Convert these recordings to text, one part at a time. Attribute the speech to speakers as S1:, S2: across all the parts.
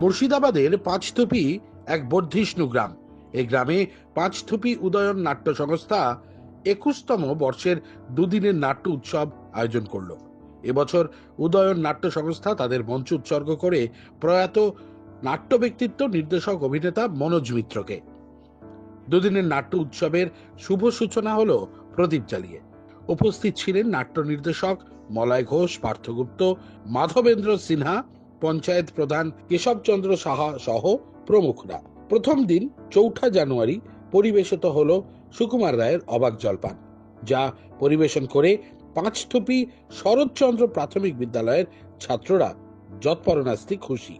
S1: মুর্শিদাবাদের পাঁচথুপি এক বর্ধিষ্ণু গ্রাম। এই গ্রামে পাঁচথুপি উদয়ন নাট্য সংস্থা 21তম বর্ষের দুদিনের নাট্য উৎসব আয়োজন করল। এবছর উদয়ন নাট্য সংস্থা তাদের মঞ্চ উৎসর্গ করে প্রয়াত নাট্য ব্যক্তিত্ব, নির্দেশক, অভিনেতা মনোজ মিত্রকে। দুদিনের নাট্য উৎসবের শুভ সূচনা হলো প্রদীপ জ্বালিয়ে। উপস্থিত ছিলেন নাট্য নির্দেশক মলয় ঘোষ, পার্থগুপ্ত, মাধবেন্দ্র সিনহা, পঞ্চায়েত প্রধান কেশবচন্দ্র সাহা সহ প্রমুখরা। প্রথম দিন 4 জানুয়ারি পরিবেশিত হল সুকুমার রায়ের অবাক জলপান, যা পরিবেশন করে পাঁচথুপি শরৎচন্দ্র প্রাথমিক বিদ্যালয়ের ছাত্ররা যৎপরণাস্তি খুশি।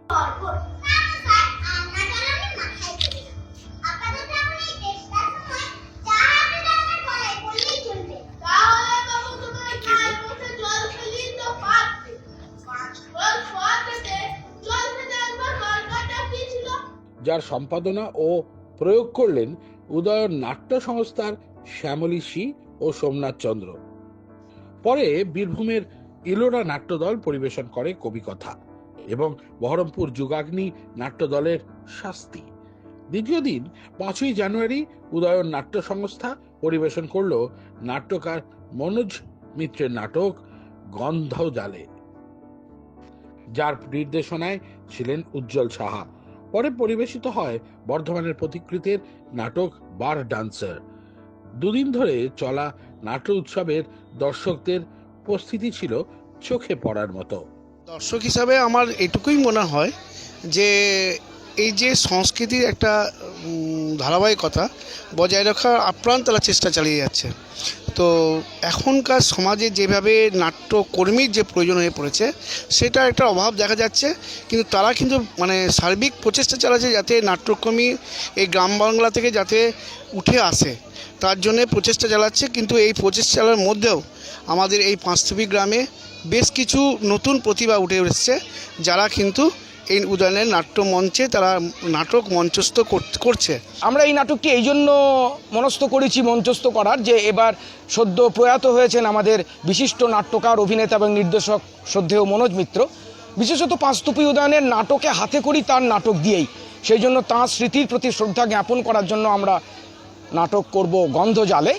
S1: যার সম্পাদনা ও প্রয়োগ করলেন উদয়ন নাট্য সংস্থার শ্যামলী সি ও সোমনাথ চন্দ্র। পরে বীরভূমের ইলোরা নাট্যদল পরিবেশন করে কবিকথা এবং বহরমপুর যুগাগ্নি নাট্যদলের শাস্তি। দ্বিতীয় দিন 5ই জানুয়ারি উদয়ন নাট্য সংস্থা পরিবেশন করল নাট্যকার মনোজ মিত্রের নাটক গন্ধ জালে, যার নির্দেশনায় ছিলেন উজ্জ্বল সাহা। পরে পরিবেশিত হয় বর্ধমানের প্রতিকৃতের নাটক বার ডান্সার। দুদিন ধরে চলা নাট্য উৎসবের দর্শকদের উপস্থিতি ছিল চোখে পড়ার মতো।
S2: দর্শক হিসাবে আমার এটুকুই মনে হয় যে এই যে সংস্কৃতির একটা ধারাবাহিকতা বজায় রাখার আপ্রাণ তারা চেষ্টা চালিয়ে যাচ্ছে। তো এখনকার সমাজে যেভাবে নাট্যকর্মীর যে প্রয়োজন হয়ে পড়েছে সেটা একটা অভাব দেখা যাচ্ছে, কিন্তু তারা কিন্তু সার্বিক প্রচেষ্টা চালাচ্ছে যাতে নাট্যকর্মী এই গ্রাম বাংলা থেকে যাতে উঠে আসে, তার জন্য প্রচেষ্টা চালাচ্ছে। কিন্তু এই প্রচেষ্টা চালার মধ্যেও আমাদের এই পাঁচথুপি গ্রামে বেশ কিছু নতুন প্রতিভা উঠে এসেছে, যারা কিন্তু এই উদয়নের নাট্য মঞ্চে তারা নাটক মঞ্চস্থ করছে।
S3: আমরা এই নাটকটি এই জন্য মনস্থ করেছি মঞ্চস্থ করার, যে এবার সদ্য প্রয়াত হয়েছেন আমাদের বিশিষ্ট নাট্যকার, অভিনেতা এবং নির্দেশক শ্রদ্ধেয় মনোজ মিত্র। বিশেষত পাঁচথুপি উদয়নের নাটকে হাতে করি তার নাটক দিয়েই, সেই জন্য তাঁর স্মৃতির প্রতি শ্রদ্ধা জ্ঞাপন করার জন্য আমরা নাটক করব গন্ধ জালে।